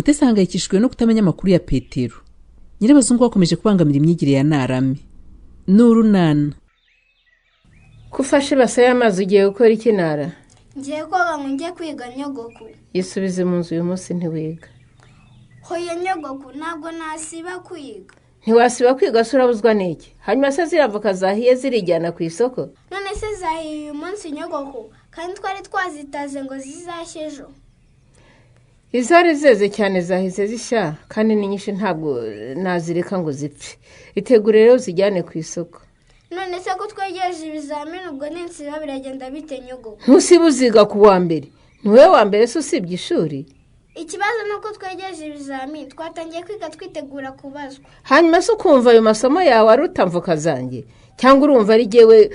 Mutesi ahangayikishijwe no kutamenya amakuru ya Petero. Nyirabazungu wakomeje kubangamira imyigire ya Narami. N'urunana. Kufashe basa y'amazi ugiye gukora iki Nara? Ngiye koga ngo njye kwiga nyogoko. Yisubize mu nzu uyu munsi ntiwiga. Hoya nyogoko ntabwo nasiba kwiga. Ntiwasiba kwiga se urabuzwa n'iki? Hanyuma se ziravoka zahiye zirijyana ku isoko? None se zahiye uyu munsi nyogoko kandi twari twazitaze ngo zizashye ejo. Izari zeze cyane zahise zishya kandi ni nyinshi ntabwo nazireka ngo zipfe. Itegure rero zijyane ku isoko. None se ko twegereje ibizamini ubwo n'insiba biragenda bite nyogoko? Ntusibuziga ku wa mbere. Niwe wa mbere se usibye ishuri? Ikibazo nuko twegereje ibizamini twatangiye kwiga twitegura kubazwa. Hanyuma se ukumva ayo masomo yawe arutamvuka zanjye cyangwa urumva ari jewe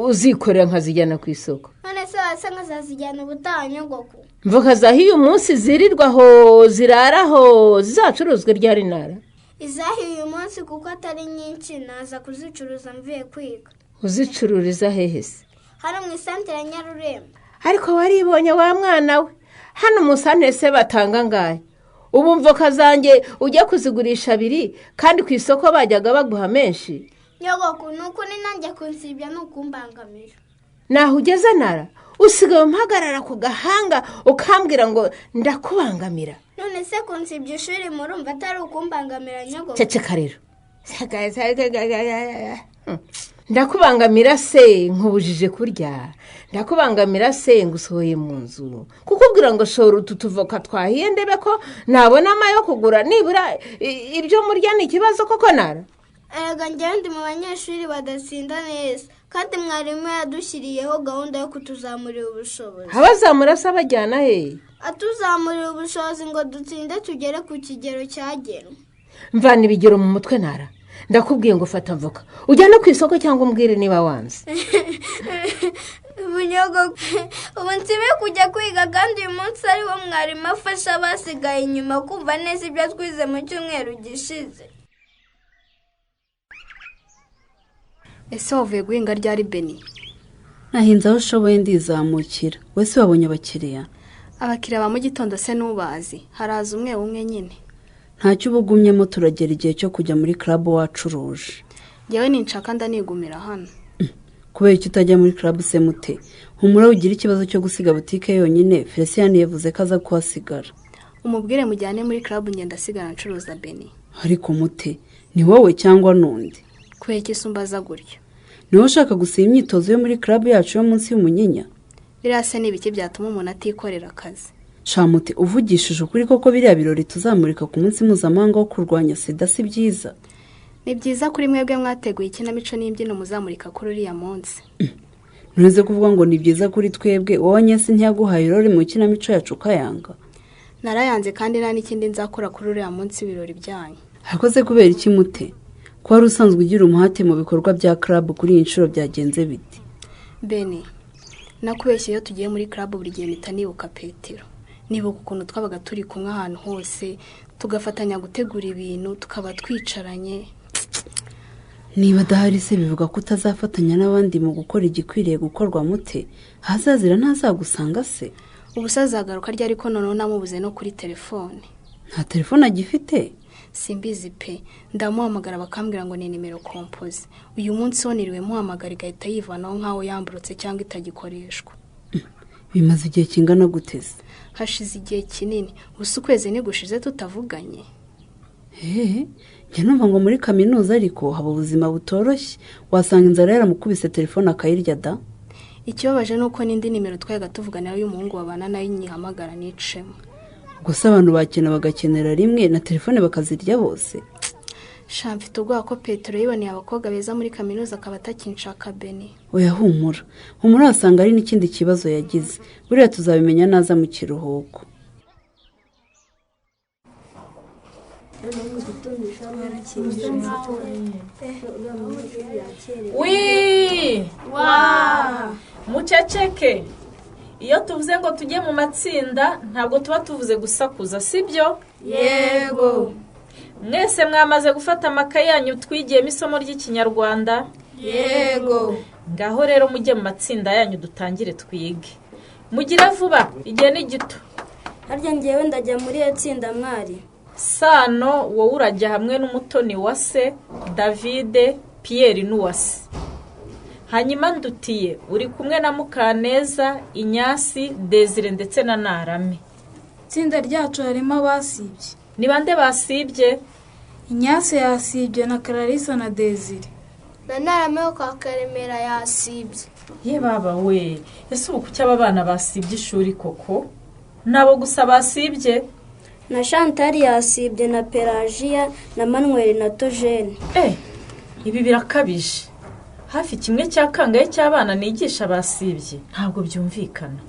uzikorera nkazijyana ku isoko? None se wasanga zazijyana ubutaha nyogoko? Mvuka zahiye umunsi zirirwaho ziraraho zizacuruzwe ryari Nara? Izahiye uyu munsi kuko atari nyinshi naza kuzicuruza mvuye kwiga. Uzicururiza hehe se? Hano mu isantere ya Nyarurembo. Ariko waribonye wa mwana we, hano mu santere se batanga ngahe? Ubu mvuka zanjye ujya kuzigurisha 2 kandi ku isoko bajyaga baguha menshi. Nyogoko nuko ni nanjye kunsibya nukumbangamira. Naho ugeze Nara usigaye mpagarara ku gahanga ukambwira ngo ndakubangamira. None se kunsibya ishuri murumva atari ukumbangamira nyogoko? Ceceka rero. Ndakubangamira se nkubujije kurya. Ndakubangamira se ngusohoye mu nzu. Kukubwira ngo shora ututuvoka twahiye ndebe ko nabona amayo kugura nibura ibyo murya ni ikibazo koko Nara. Ega njyewe ndi mu banyeshuri badatsinda neza kandi mwarimu yadushyiriyeho gahunda yo kutuzamurira ubushobozi. Abazamura se abajyana he? Atuzamurira ubushobozi ngo dutsinde tugere ku kigero cyagenwe. Mvana ibigero mu mutwe Nara. Ndakubwiye ngo fata mvuka. Ujyana ku isoko cyangwa umbwire niba wanze. Bunyogoko ubu nsibe kujya kwiga kandi uyu munsi ari wo mwarimu afasha abasigaye inyuma kumva neza ibyo twize mu cyumweru gishize. Ese wavuye guhinga ryari Beni? Nahinze aho ushoboye ndizamukira. Wese wabonye abakiriya? Abakiriya ba mu gitondo se nubazi. Haraza umwe nyine. Ntacyo ubugumyemo turagera igihe cyo kujya muri club wacuruje. Yewe ninshaka ndanigumira hano. Kubera icyo utajya muri club se mute? Humura ugira ikibazo cyo gusiga butike yonyine. Felician yavuze ko aza kuhasigara. Umubwire mujyane muri club ngenda sigara ncuruza Beni. Ariko mute ni wowe cyangwa nundi? Kubera iki sumbaza gutyo? Niwe ushaka gusiba imyitozo yo muri club yacu yo munsi y'umunyinya? Birase n'ibiki byatuma umuntu atikorera akazi. Shamute uvugishije ukuri koko biriya birori tuzamurika ku munsi mpuzamahanga wo kurwanya sida si byiza? Ni byiza kuri mwebwe mwateguye ikinamico n'imbyino muzamurika kuri uriya munsi. Ntuze kuvuga ngo ni byiza kuri twebwe, wowe nyese ntiyaguhaye irori mu kinamico yacu kayanga? Narayanze kandi nta n'ikindi nzakora kuri uriya munsi ibirori byanyu. Hakoze kubera iki mute? Ko wari usanzwe ugira umuhate mu bikorwa bya club kuri iyi nshuro byagenze biti? Beni, nakubeshye iyo tugiye muri club buri gihe mpita nibuka Petero. Nibuka ukuntu twabaga turi kumwe ahantu hose tugafatanya gutegura ibintu tukaba twicaranye. Niba dahari se bivuga ko utazafatanya n'abandi mu gukora igikwiriye gukorwa mute? Hazazira ntazagusanga se? Ubusazagaruka ryari ko noneho namubuze no kuri telefone. Nta telefone agifite? Simbizi pe, ndamuhamagara bakambwira ngo ni nimero compoze. Uyu munsi woniriwe muhamagara igahita yivanaho nkaho yamburutse cyangwa itagikoreshwa. Bimaze igihe kingana guteze? Hashize igihe kinini. Ubusa ukwezi nigushize tutavuganye. Njye numva ngo muri kaminuza ariko haba ubuzima butoroshye. Wasanga inzara yaramukubise telefone akayirya da? Ikibabaje nuko n'indi nimero twayaga tuvugana y'umuhungu babana nayo nyihamagara nicemo. Gusa abantu bakena bagakenera rimwe na telefone bakazirya bose. Mfite ubwoba ko Petero yiboneye abakobwa beza muri kaminuza akaba atakinshaka Beni. Oya humura. Humura asanga ari n'ikindi kibazo yagize. Buriya tuzabimenya naza mu kiruhuko. Muceceke. Iyo tuvuze ngo tujye mu matsinda ntabwo tuba tuvuze gusakuza sibyo? Yego. Mwese mwamaze gufata amakaye yanyu twigiyemo isomo ry'ikinyarwanda? Yego. Ngaho rero mujye mu matsinda yanyu dutangire twige. Mugira vuba, igihe ni gito. harya ngewe ndajya muri iyo tsinda mwari. Sano wowe urajya hamwe n'umutoni wa se Davide Pierre n'uwase. Hanyuma Ndutiye uri kumwe na Mukaneza, Inyasi, Desire ndetse na Narame. Itsinda ryacu harimo abasibye. Ni bande basibye? Inyasi yasibye na Clarissa na Desire. Na Narame wo kwa Karemera yasibye. Ye baba we, ese ubu kuki aba bana basibye ishuri koko? Nabo gusa basibye? Na Chantal yasibye na Pelagia na Manuel na Tojene. Ibi birakabije. Hafi kimwe cya kangahe cy'abana nigisha basibye. Ntabwo byumvikana.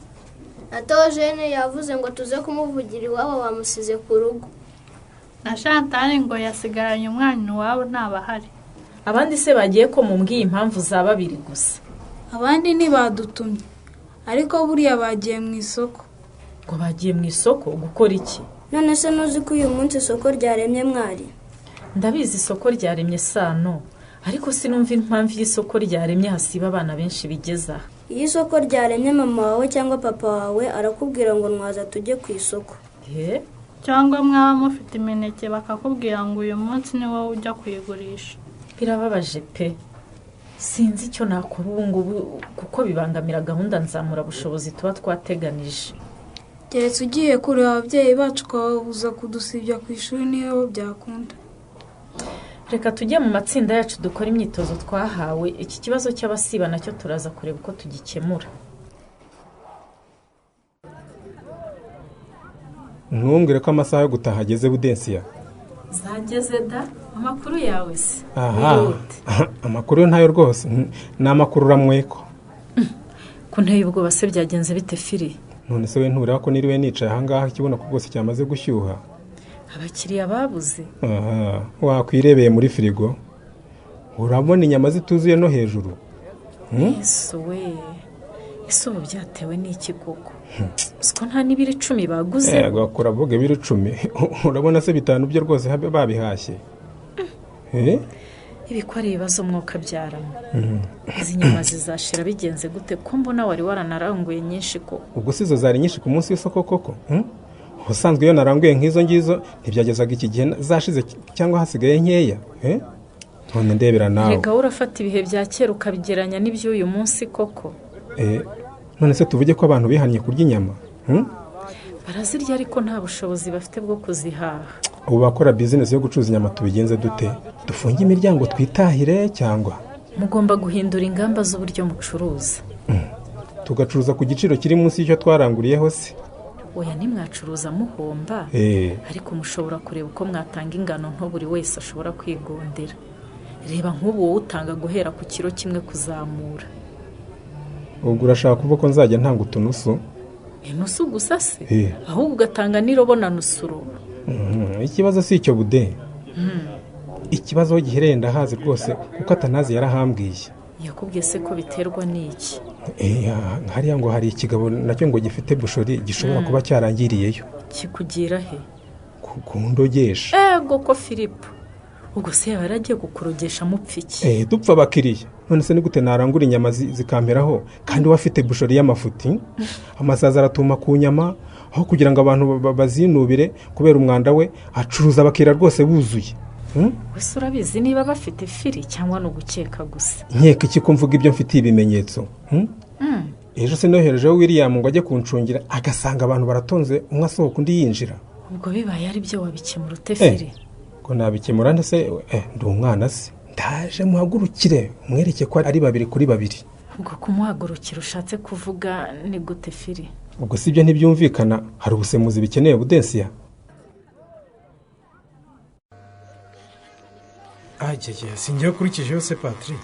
Na Tojene yavuze ngo tuze kumuvugira iwabo bamusize ku rugo. Na Chantal ngo yasigaranye umwana wabo ntabahari. Abandi se bagiye ko mumbwiye impamvu za babiri gusa. Abandi ntibadutumye. Ariko buriya bagiye mu isoko. Ngo bagiye mu isoko gukora iki? None se nuzi ko uyu munsi isoko ryaremye mwari? Ndabizi isoko ryaremye Sano. Ariko sinumva impamvu y'isoko ryaremye hasiba abana benshi bigeza. Iyi soko ryaremye mama wawe cyangwa papa wawe arakubwira ngo nwaza tujye ku isoko. Cyangwa mwaba mufite imineke bakakubwira ngo uyu munsi ni wowe ujya kuyigurisha. Birababaje pe. Sinzi icyo nakora ubu ngubu kuko bibangamira gahunda nzamura bushobozi tuba twateganije. Keretse ugiye kureba ababyeyi bacu ukababuza kudusibya ku ishuri niyo byakunda. Reka tujye mu matsinda yacu dukora imyitozo twahawe. Iki kibazo cy'abasiba nacyo turaza kureba uko tugikemura. Ntumbwire ko amasaha yo gutaha ageze Budensiya. Zageze da? Amakuru yawe se? Aha. Amakuru yo ntayo rwose. Ni amakuru uramweko. Ko nteye ubwoba se byagenze bite Firi? None se we ntureba ko niriwe nicaye ahangaha ikibona ko rwose cyamaze gushyuha. Abakiriya babuze. Aha. Wakwirebeye muri firigo. Urabona inyama zituzuye no hejuru. Yesu we. Ese ubu byatewe n'iki koko? Siko nta n'ibiri 10 baguze. Yego kuravuga ibiri 10. Urabona se bitanu byo rwose habe babihashye. Ibiko ari ibibazo mwuka byaramo. Izi nyama zizashira bigenze gute ko mbona wari waranaranguye nyinshi ko? Ubwo sizo zari nyinshi ku munsi w'isoko koko? Ubusanzwe iyo naranguye nk'izo ngizo ntibyagezaga iki gihe zashize cyangwa hasigaye nkeya. None ndebera nawe. Rega urafata ibihe bya kera ukabigeranya n'iby'uyu munsi koko. None se tuvuge ko abantu bihannye kurya inyama? Barazirya ariko nta bushobozi bafite bwo kuzihaha. Ubu bakora business yo gucuruza inyama tubigenze dute? Dufunge imiryango twitahire cyangwa? Mugomba guhindura ingamba z'uburyo mucuruza. Tugacuruza ku giciro kiri munsi y'icyo twaranguriyeho se. Oya nimwacuruza muhomba. Ariko mushobora kureba uko mwatanga ingano nto buri wese ashobora kwigondera. Reba nk'ubu wowe utanga guhera ku kiro kimwe kuzamura. Ubwo urashaka kuvuga ko nzajya ntanga utunusu? Nusu gusa se? Ahubwo ugatanga n'irobo na nusuro. Ikibazo si icyo bude. Ikibazo gihereye ndahazi rwose kuko atanazi yarahambwiye. Yakubwiye se ko biterwa n'iki? Hariya ngo hari ikigabo nacyo ngo gifite bushori gishobora kuba cyarangiriyeyo. Kikugira he? Kundogesha. Ego ko Philippe. Ubwo se yaragiye kukurogesha mupfiki. Dupfa bakiriye. None se ni gute narangura inyama zikamperaho kandi wafite bushori y'amafuti? Amasaza aratuma ku nyama aho kugira ngo abantu bazinubire kubera umwanda we acuruza bakira rwose buzuye. Wese urabizi niba bafite Firi cyangwa no gukeka gusa. Nkeka iki ko mvuga ibyo mfitiye ibimenyetso? Ejo se noherejeho William ngo ajye kuncungira agasanga abantu baratonze umwe asohoka undi yinjira. Ubwo bibaye ari byo wabikemura ute Firi? Ko nabikemura ndase ndi umwana se. Ndaje muhagurukire umwereke ko ari 2 kuri 2. Ubwo kumuhagurukira ushatse kuvuga ni gute Firi? Ubwo sibyo ntibyumvikana hari ubusemuzi bikeneye Budensiya. Singiye kurikije yose Patrick.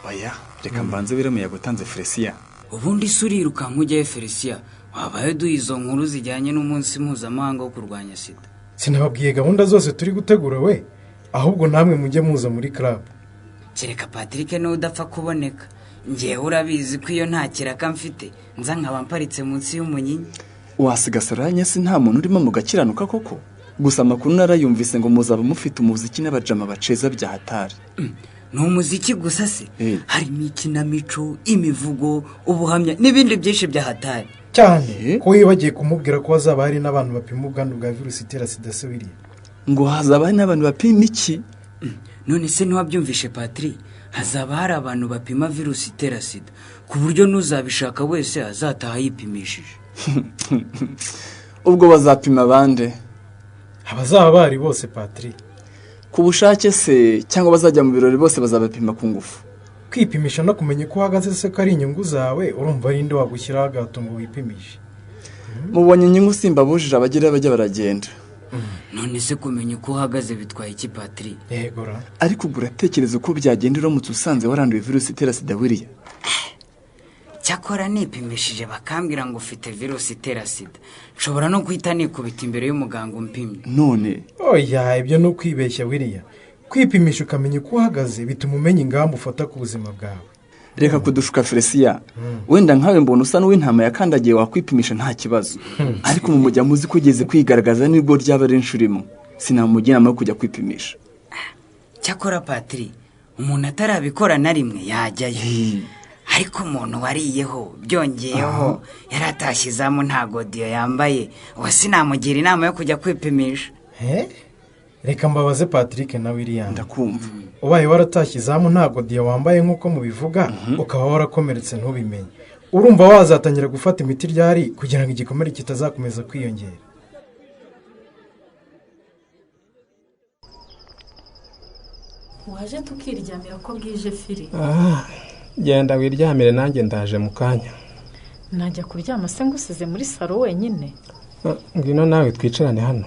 Oya, reka mbanze bireme yagutanze Felisia. Ubundi suriruka nkujye Felisia. Wabaye duhizo nkuru zijyanye n'umunsi mpuzamahanga wo kurwanya sida. Sinababwiye gahunda zose turi gutegura we. Ahubwo namwe mujye muza muri club. Kereka Patrick no udapfa kuboneka. Ngiye urabizi ko iyo nta kiraka mfite nza nkaba mparitse munsi y'umunyinya. Wasigasaranye si nta muntu urimo mu gakiranuka koko. Gusa amakuru narayumvise ngo muzaba mufite umuziki n'abajama baceza bya hatari. No muziki gusa se harimo ikinamico, imivugo, ubuhamya n'ibindi byinshi bya hatari. cyane ko wibagiye kumubwira ko hazaba hari n'abantu bapima ubwandu bwa virusi itera sida se William. Ngo hazaba hari n'abantu bapima iki? None se ntiwabyumvishe Patri, hazaba hari abantu bapima virusi itera sida ku buryo n'uzabishaka wese azataha yipimishije. Ubwo bazapima bande? Abazaba bari bose Patri. Ku bushake se cyangwa bazajya mu birori bose bazabapima ku ngufu? Kwipimisha no kumenya ko uhagaze se ko ari inyungu zawe, urumva ari nde wagushyiraho agahato ngo wipimishe? Mubonye inyungu simbabujije abagira bajya baragenda. None se kumenya uko uhagaze bitwaye iki Patri? Yegora. Ariko uratekereza uko byagenda uramutse usanze waranduye virusi itera sida William? Cyakora nipimishije bakambwira ngo ufite virusi itera sida, nshobora no guhita nikubita imbere y'umuganga umpimye. None oya, ibyo no kwibeshya William. Kwipimisha ukamenya uko uhagaze bituma umenya ingamba ufata ku buzima bwawe. Reka kudushuka Felisia. Wenda nkawe mbona usa n'uw'intama yakandagiye wakwipimisha nta kibazo. Ariko mu mujya muzi kugeze kwigaragaza nibwo ryaba ari inshurimo. Sinamugira inama yo kujya kwipimisha. Cyakora Patri, umuntu atarabikora na rimwe yajyayo. Ariko umuntu wariyeho byongeyeho yaratashyizamu nta godiyo yambaye, wasi namugira inama yo kujya kwipimisha. Reka mbabaze Patrick na William. Ndakumva. Ubaye waratashyizamu nta godiyo wambaye nk'uko mubivuga, ukaba warakomeretse ntubimenye. Urumva wazatangira gufata imiti ryari kugira ngo igikomere kitazakomeza kwiyongera. Waje tukiryamira ko bwije Fili. Genda wiryamire nanjye ndaje mu kanya. Najya kuryama se ngusize muri saro wenyine? Ngwino nawe twicarane hano.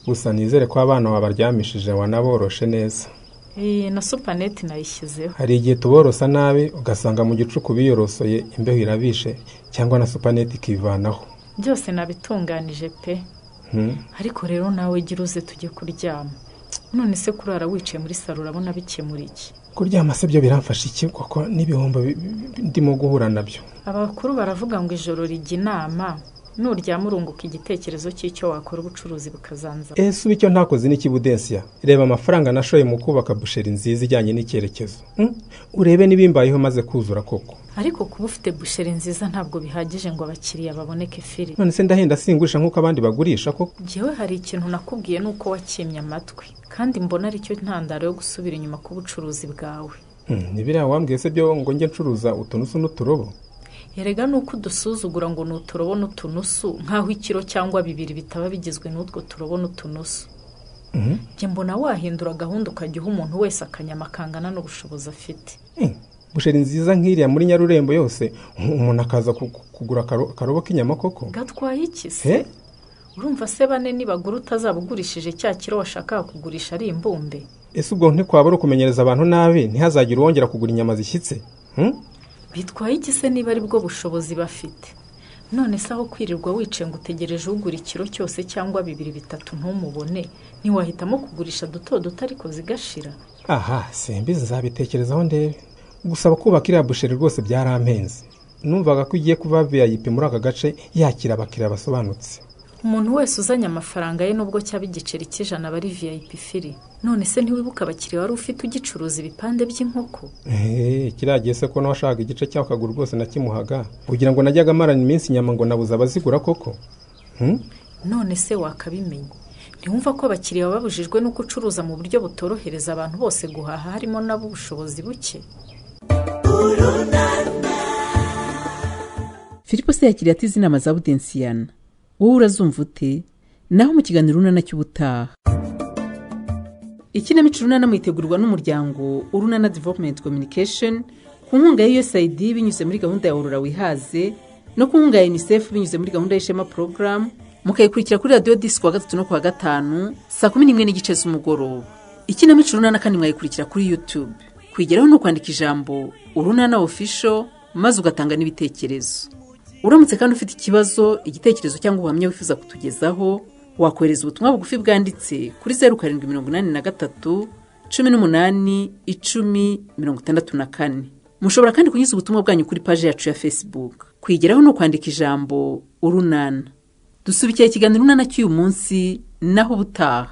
Gusa nizere ko abana wabaryamishije wanaboroshe neza. Na supaneti nayishyizeho. Hari igihe tuborosa nabi ugasanga mu gicuku biyorosoye imbeho irabishe cyangwa na supaneti ikivanaho. Byose nabitunganije pe. Ariko rero nawe gira uze tujye kuryama. None se kurara wicaye muri saro urabona bikemura iki? Kuryama se byo biramfasha iki koko n'ibihombo ndimo guhura nabyo? Abakuru baravuga ngo ijoro rijya inama, nuryama urunguka igitekerezo cy'icyo wakora ubucuruzi bukazanza. Ese ubicyo ntakoze n'ikibudensiya. Reba amafaranga nashoye mu kubaka busheri nziza ijyanye n'icyerekezo. Urebe nibimbayeho maze kuzura koko. Ariko kuba ufite busheri nziza ntabwo bihagije ngo abakiriya baboneke Fili. None se ndahenda singurisha nk'uko abandi bagurisha koko? Jewe hari ikintu nakubwiye nuko wakimye amatwi, kandi mbona ari cyo ntandaro yo gusubira inyuma ku bucuruzi bwawe. Nibiriya wambwiye se byo ngo nge ncuruza utunusu n'uturobo? Erega nuko udusuzugura ngo n'uturobo n'utunusu nkaho ikiro cyangwa bibiri bitaba bigizwe n'utwo turobo n'utunusu. Nge mbona wahindura gahunda ukajya uha umuntu wese akanyama kangana n'ubushobozi afite. Busheri nziza nk'iriya muri Nyarurembo yose umuntu akaza kugura akarobo k'inyama koko? Gatwaye iki se? Urumva se bane nibagura utazabugurishije cya kiro washakaga kugurisha ari imbumbe? Ese ubwo ntikwabura kumenyereza abantu nabi ntihazagire uwongera kugura inyama zishyitse? Bitwaye iki se niba ari bwo bushobozi bafite? None se aho kwirirwa wicaye ngo utegereje ugura ikiro cyose cyangwa bibiri bitatu ntumubone, ntiwahitamo kugurisha duto duto ariko zigashira? Simbizi nzabitekerezaho ndebe. Gusaba kubaka iriya busheri rwose byarampenze. Numvaga ko ugiye kuba VIP muri aka gace yakira abakiriya basobanutse. Umuntu wese uzanye amafaranga ye nubwo cyaba igiceri cy'ijana bari VIP Fili. None se ntiwibuka abakiriya wari ufite ugicuruza ibipande by'inkoko? Kiragiye se ko nawashaka igice cyaho kaguru rwose nakimuhaga kugira ngo najyaga amarana iminsi inyama ngo nabuze abazigura koko. None se wakabimenye? Ntiwumva ko abakiriya babujijwe no gucuruza mu buryo butorohereza abantu bose guhaha harimo nabo ubushobozi buke? Filipo se yakiriye ati inama za Budensiyana. Wowe urazumva ute? Naho mu kiganiro Urunana cy'ubutaha. Ikinamico Urunana mwitegurwa n'umuryango Urunana Development Communication ku nkunga ya USAID binyuze muri gahunda ya Aurora Wihaze no ku nkunga ya UNICEF binyuze muri gahunda y'Ishema Program. Mukayikurikira kuri Radio Disc kuwa gatatu no kuwa gatanu saa 11:15 z'umugoroba. Ikinamico Urunana kandi mwayikurikira kuri YouTube. Kwigeraho no kwandika ijambo Urunana Official maze ugatanga n'ibitekerezo. Uramutse kandi ufite ikibazo, igitekerezo cyangwa ubuhamya wifuza kutugezaho, wakohereza ubutumwa bugufi bwanditse kuri 0783 18 10 64. Mushobora kandi kunyuza ubutumwa bwanyu kuri page yacu ya Facebook. Kwigeraho no kwandika ijambo Urunana. Dusubikiye ikiganiro Urunana cy'uyu munsi naho ubutaha.